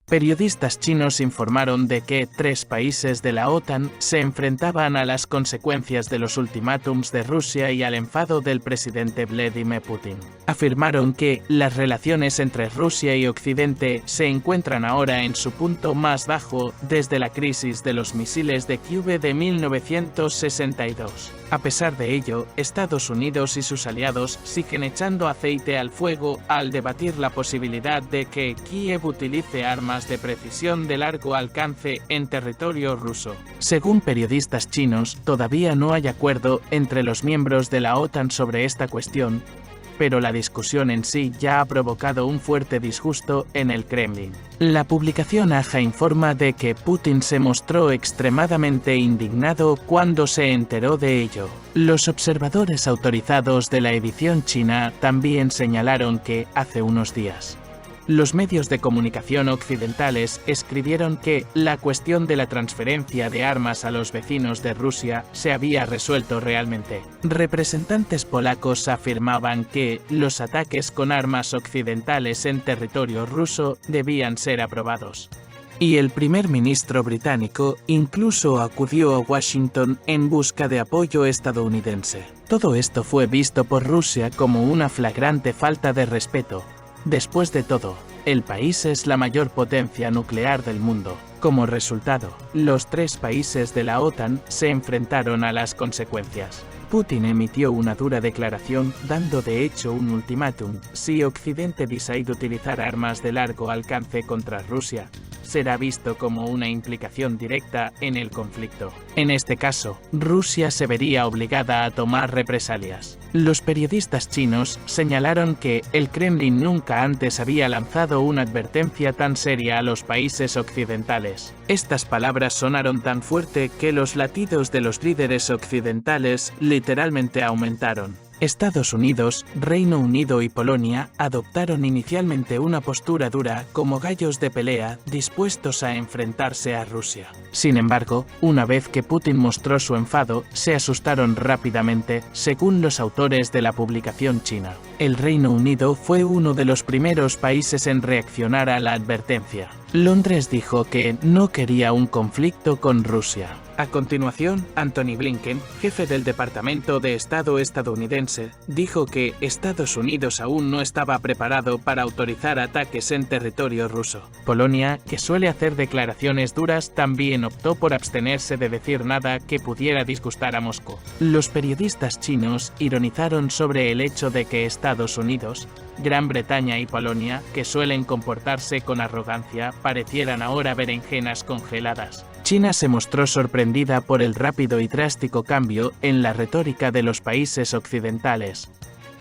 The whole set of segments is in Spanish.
Periodistas chinos informaron de que 3 países de la OTAN se enfrentaban a las consecuencias de los ultimátums de Rusia y al enfado del presidente Vladimir Putin. Afirmaron que las relaciones entre Rusia y Occidente se encuentran ahora en su punto más bajo desde la crisis de los misiles de Kiev de 1962. A pesar de ello, Estados Unidos y sus aliados siguen echando aceite al fuego al debatir la posibilidad de que Kiev utilice armas de precisión de largo alcance en territorio ruso. Según periodistas chinos, todavía no hay acuerdo entre los miembros de la OTAN sobre esta cuestión, pero la discusión en sí ya ha provocado un fuerte disgusto en el Kremlin. La publicación Aja informa de que Putin se mostró extremadamente indignado cuando se enteró de ello. Los observadores autorizados de la edición china también señalaron que, hace unos días, los medios de comunicación occidentales escribieron que la cuestión de la transferencia de armas a los vecinos de Rusia se había resuelto realmente. Representantes polacos afirmaban que los ataques con armas occidentales en territorio ruso debían ser aprobados. Y el primer ministro británico incluso acudió a Washington en busca de apoyo estadounidense. Todo esto fue visto por Rusia como una flagrante falta de respeto. Después de todo, el país es la mayor potencia nuclear del mundo. Como resultado, los 3 países de la OTAN se enfrentaron a las consecuencias. Putin emitió una dura declaración, dando de hecho un ultimátum: si Occidente decide utilizar armas de largo alcance contra Rusia, será visto como una implicación directa en el conflicto. En este caso, Rusia se vería obligada a tomar represalias. Los periodistas chinos señalaron que el Kremlin nunca antes había lanzado una advertencia tan seria a los países occidentales. Estas palabras sonaron tan fuerte que los latidos de los líderes occidentales literalmente aumentaron. Estados Unidos, Reino Unido y Polonia adoptaron inicialmente una postura dura como gallos de pelea dispuestos a enfrentarse a Rusia. Sin embargo, una vez que Putin mostró su enfado, se asustaron rápidamente, según los autores de la publicación china. El Reino Unido fue uno de los primeros países en reaccionar a la advertencia. Londres dijo que no quería un conflicto con Rusia. A continuación, Antony Blinken, jefe del Departamento de Estado estadounidense, dijo que Estados Unidos aún no estaba preparado para autorizar ataques en territorio ruso. Polonia, que suele hacer declaraciones duras, también optó por abstenerse de decir nada que pudiera disgustar a Moscú. Los periodistas chinos ironizaron sobre el hecho de que Estados Unidos, Gran Bretaña y Polonia, que suelen comportarse con arrogancia, parecieran ahora berenjenas congeladas. China se mostró sorprendida por el rápido y drástico cambio en la retórica de los países occidentales.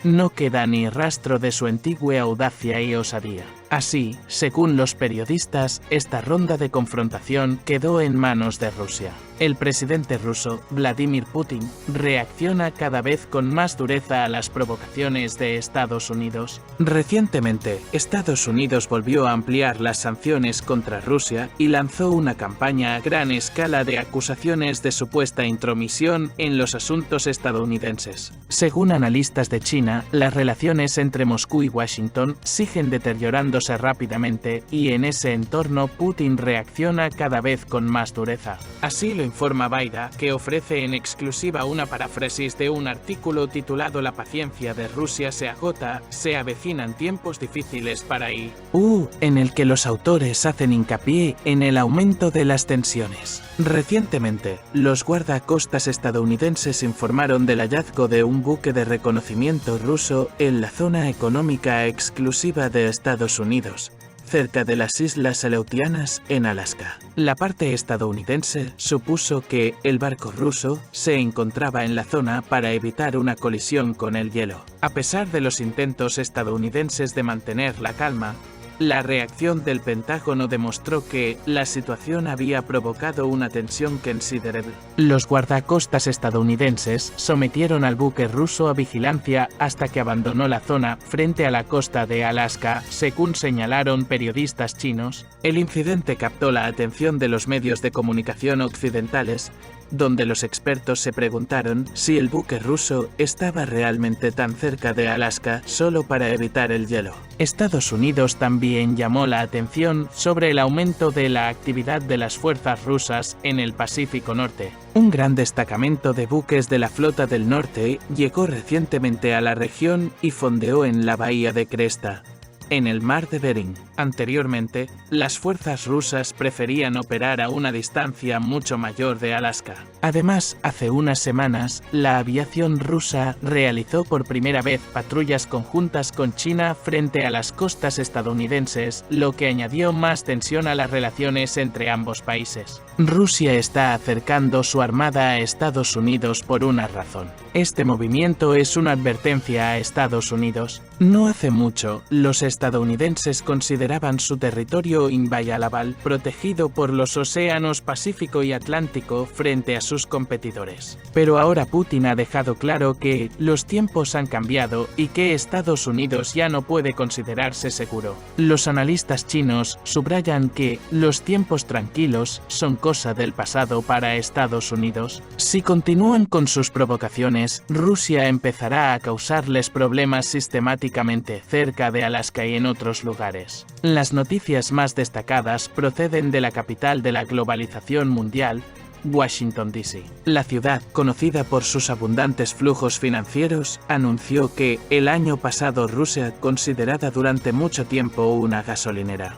No queda ni rastro de su antigua audacia y osadía. Así, según los periodistas, esta ronda de confrontación quedó en manos de Rusia. El presidente ruso, Vladimir Putin, reacciona cada vez con más dureza a las provocaciones de Estados Unidos. Recientemente, Estados Unidos volvió a ampliar las sanciones contra Rusia y lanzó una campaña a gran escala de acusaciones de supuesta intromisión en los asuntos estadounidenses. Según analistas de China, las relaciones entre Moscú y Washington siguen deteriorándose rápidamente y en ese entorno Putin reacciona cada vez con más dureza. Así lo informa Vaida, que ofrece en exclusiva una paráfrasis de un artículo titulado "La paciencia de Rusia se agota, se avecinan tiempos difíciles para I.U.", en el que los autores hacen hincapié en el aumento de las tensiones. Recientemente, los guardacostas estadounidenses informaron del hallazgo de un buque de reconocimiento ruso en la zona económica exclusiva de Estados Unidos, cerca de las Islas Aleutianas, en Alaska. La parte estadounidense supuso que el barco ruso se encontraba en la zona para evitar una colisión con el hielo. A pesar de los intentos estadounidenses de mantener la calma, la reacción del Pentágono demostró que la situación había provocado una tensión considerable. Los guardacostas estadounidenses sometieron al buque ruso a vigilancia hasta que abandonó la zona frente a la costa de Alaska, según señalaron periodistas chinos. El incidente captó la atención de los medios de comunicación occidentales, donde los expertos se preguntaron si el buque ruso estaba realmente tan cerca de Alaska solo para evitar el hielo. Estados Unidos también llamó la atención sobre el aumento de la actividad de las fuerzas rusas en el Pacífico Norte. Un gran destacamento de buques de la Flota del Norte llegó recientemente a la región y fondeó en la bahía de Cresta, en el mar de Bering. Anteriormente, las fuerzas rusas preferían operar a una distancia mucho mayor de Alaska. Además, hace unas semanas, la aviación rusa realizó por primera vez patrullas conjuntas con China frente a las costas estadounidenses, lo que añadió más tensión a las relaciones entre ambos países. Rusia está acercando su armada a Estados Unidos por una razón. Este movimiento es una advertencia a Estados Unidos. No hace mucho, los estadounidenses consideraban su territorio inviolable protegido por los océanos Pacífico y Atlántico frente a sus competidores. Pero ahora Putin ha dejado claro que los tiempos han cambiado y que Estados Unidos ya no puede considerarse seguro. Los analistas chinos subrayan que los tiempos tranquilos son cosa del pasado para Estados Unidos. Si continúan con sus provocaciones, Rusia empezará a causarles problemas sistemáticamente cerca de Alaska y en otros lugares. Las noticias más destacadas proceden de la capital de la globalización mundial, Washington, D.C. La ciudad, conocida por sus abundantes flujos financieros, anunció que, el año pasado Rusia, considerada durante mucho tiempo una gasolinera,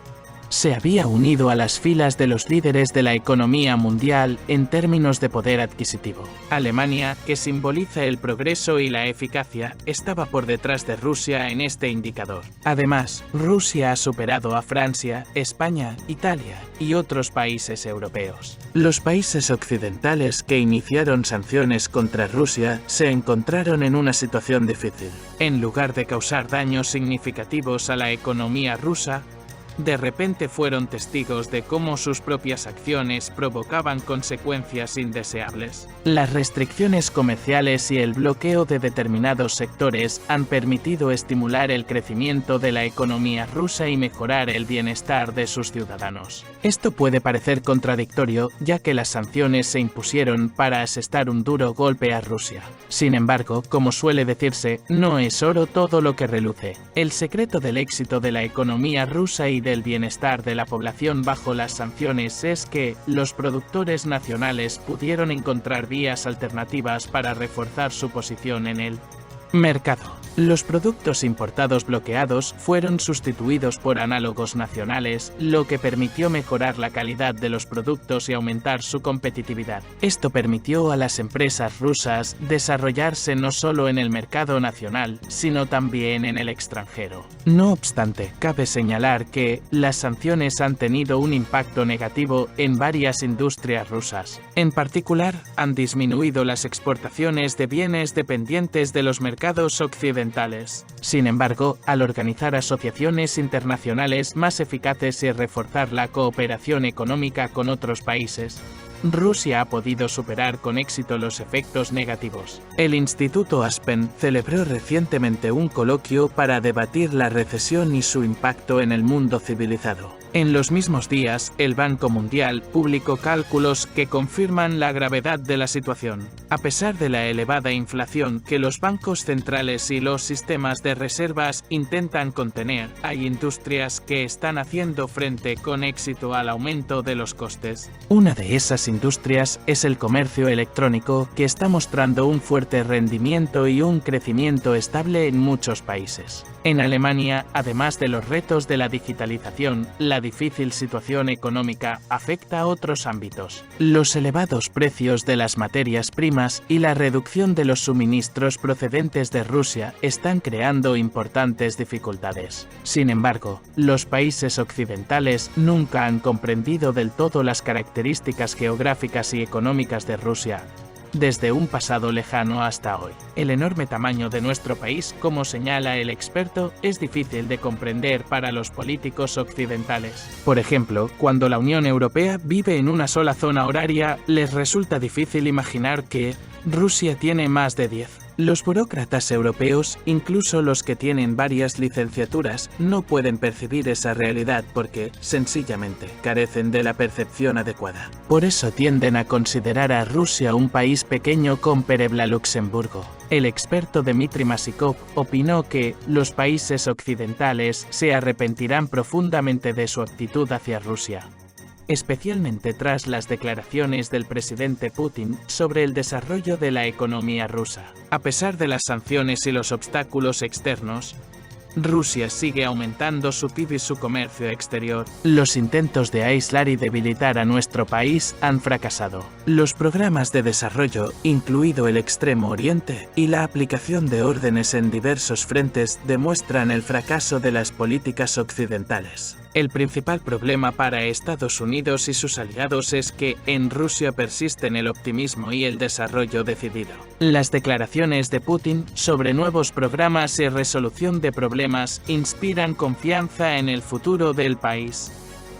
se había unido a las filas de los líderes de la economía mundial en términos de poder adquisitivo. Alemania, que simboliza el progreso y la eficacia, estaba por detrás de Rusia en este indicador. Además, Rusia ha superado a Francia, España, Italia y otros países europeos. Los países occidentales que iniciaron sanciones contra Rusia se encontraron en una situación difícil. En lugar de causar daños significativos a la economía rusa, de repente fueron testigos de cómo sus propias acciones provocaban consecuencias indeseables. Las restricciones comerciales y el bloqueo de determinados sectores han permitido estimular el crecimiento de la economía rusa y mejorar el bienestar de sus ciudadanos. Esto puede parecer contradictorio, ya que las sanciones se impusieron para asestar un duro golpe a Rusia. Sin embargo, como suele decirse, no es oro todo lo que reluce. El secreto del éxito de la economía rusa y del bienestar de la población bajo las sanciones es que los productores nacionales pudieron encontrar vías alternativas para reforzar su posición en el mercado. Los productos importados bloqueados fueron sustituidos por análogos nacionales, lo que permitió mejorar la calidad de los productos y aumentar su competitividad. Esto permitió a las empresas rusas desarrollarse no solo en el mercado nacional, sino también en el extranjero. No obstante, cabe señalar que las sanciones han tenido un impacto negativo en varias industrias rusas. En particular, han disminuido las exportaciones de bienes dependientes de los mercados occidentales. Sin embargo, al organizar asociaciones internacionales más eficaces y reforzar la cooperación económica con otros países, Rusia ha podido superar con éxito los efectos negativos. El Instituto Aspen celebró recientemente un coloquio para debatir la recesión y su impacto en el mundo civilizado. En los mismos días, el Banco Mundial publicó cálculos que confirman la gravedad de la situación. A pesar de la elevada inflación que los bancos centrales y los sistemas de reservas intentan contener, hay industrias que están haciendo frente con éxito al aumento de los costes. Una de esas industrias es el comercio electrónico, que está mostrando un fuerte rendimiento y un crecimiento estable en muchos países. En Alemania, además de los retos de la digitalización, la difícil situación económica afecta a otros ámbitos. Los elevados precios de las materias primas y la reducción de los suministros procedentes de Rusia están creando importantes dificultades. Sin embargo, los países occidentales nunca han comprendido del todo las características geográficas y económicas de Rusia, desde un pasado lejano hasta hoy. El enorme tamaño de nuestro país, como señala el experto, es difícil de comprender para los políticos occidentales. Por ejemplo, cuando la Unión Europea vive en una sola zona horaria, les resulta difícil imaginar que Rusia tiene más de 10. Los burócratas europeos, incluso los que tienen varias licenciaturas, no pueden percibir esa realidad porque, sencillamente, carecen de la percepción adecuada. Por eso tienden a considerar a Rusia un país pequeño con Perebla Luxemburgo. El experto Dmitry Masikov opinó que los países occidentales se arrepentirán profundamente de su actitud hacia Rusia, especialmente tras las declaraciones del presidente Putin sobre el desarrollo de la economía rusa. A pesar de las sanciones y los obstáculos externos, Rusia sigue aumentando su PIB y su comercio exterior. Los intentos de aislar y debilitar a nuestro país han fracasado. Los programas de desarrollo, incluido el Extremo Oriente, y la aplicación de órdenes en diversos frentes demuestran el fracaso de las políticas occidentales. El principal problema para Estados Unidos y sus aliados es que en Rusia persisten el optimismo y el desarrollo decidido. Las declaraciones de Putin sobre nuevos programas y resolución de problemas inspiran confianza en el futuro del país,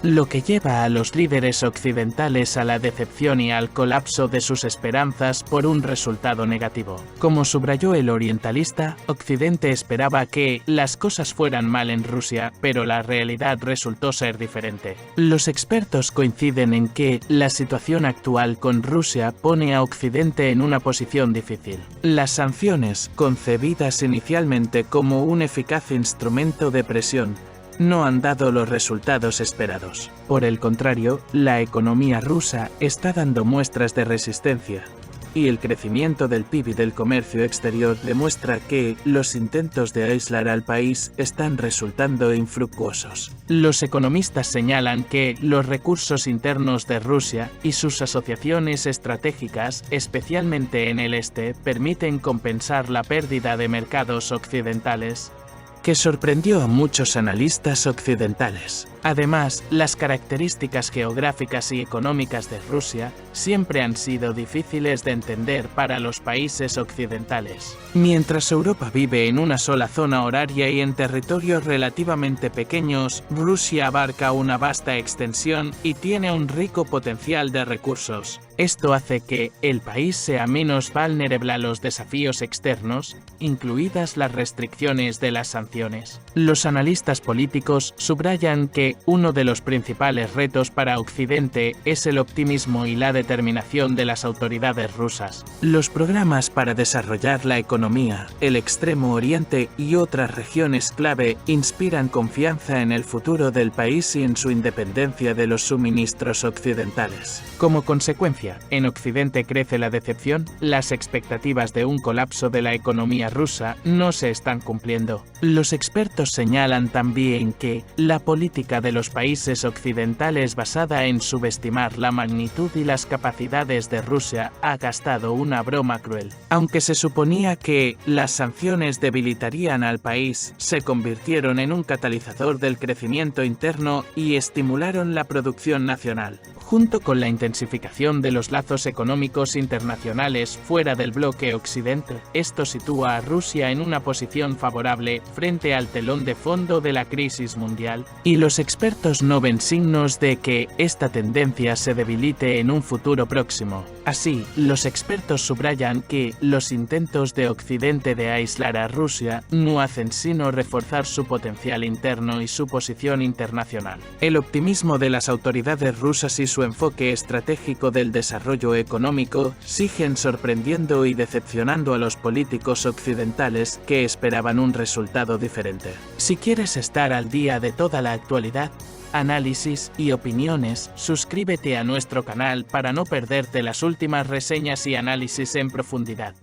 lo que lleva a los líderes occidentales a la decepción y al colapso de sus esperanzas por un resultado negativo. Como subrayó el orientalista, Occidente esperaba que las cosas fueran mal en Rusia, pero la realidad resultó ser diferente. Los expertos coinciden en que la situación actual con Rusia pone a Occidente en una posición difícil. Las sanciones, concebidas inicialmente como un eficaz instrumento de presión, no han dado los resultados esperados. Por el contrario, la economía rusa está dando muestras de resistencia, y el crecimiento del PIB y del comercio exterior demuestra que los intentos de aislar al país están resultando infructuosos. Los economistas señalan que los recursos internos de Rusia y sus asociaciones estratégicas, especialmente en el este, permiten compensar la pérdida de mercados occidentales, que sorprendió a muchos analistas occidentales. Además, las características geográficas y económicas de Rusia siempre han sido difíciles de entender para los países occidentales. Mientras Europa vive en una sola zona horaria y en territorios relativamente pequeños, Rusia abarca una vasta extensión y tiene un rico potencial de recursos. Esto hace que el país sea menos vulnerable a los desafíos externos, incluidas las restricciones de las sanciones. Los analistas políticos subrayan que uno de los principales retos para Occidente es el optimismo y la determinación de las autoridades rusas. Los programas para desarrollar la economía, el Extremo Oriente y otras regiones clave inspiran confianza en el futuro del país y en su independencia de los suministros occidentales. Como consecuencia, en Occidente crece la decepción, las expectativas de un colapso de la economía rusa no se están cumpliendo. Los expertos señalan también que la política de los países occidentales basada en subestimar la magnitud y las capacidades de Rusia ha gastado una broma cruel. Aunque se suponía que las sanciones debilitarían al país, se convirtieron en un catalizador del crecimiento interno y estimularon la producción nacional. Junto con la intensificación de los lazos económicos internacionales fuera del bloque Occidente, esto sitúa a Rusia en una posición favorable frente al telón de fondo de la crisis mundial, y los expertos no ven signos de que esta tendencia se debilite en un futuro próximo. Así, los expertos subrayan que los intentos de Occidente de aislar a Rusia no hacen sino reforzar su potencial interno y su posición internacional. El optimismo de las autoridades rusas y su enfoque estratégico del desarrollo económico siguen sorprendiendo y decepcionando a los políticos occidentales que esperaban un resultado diferente. Si quieres estar al día de toda la actualidad, análisis y opiniones, suscríbete a nuestro canal para no perderte las últimas reseñas y análisis en profundidad.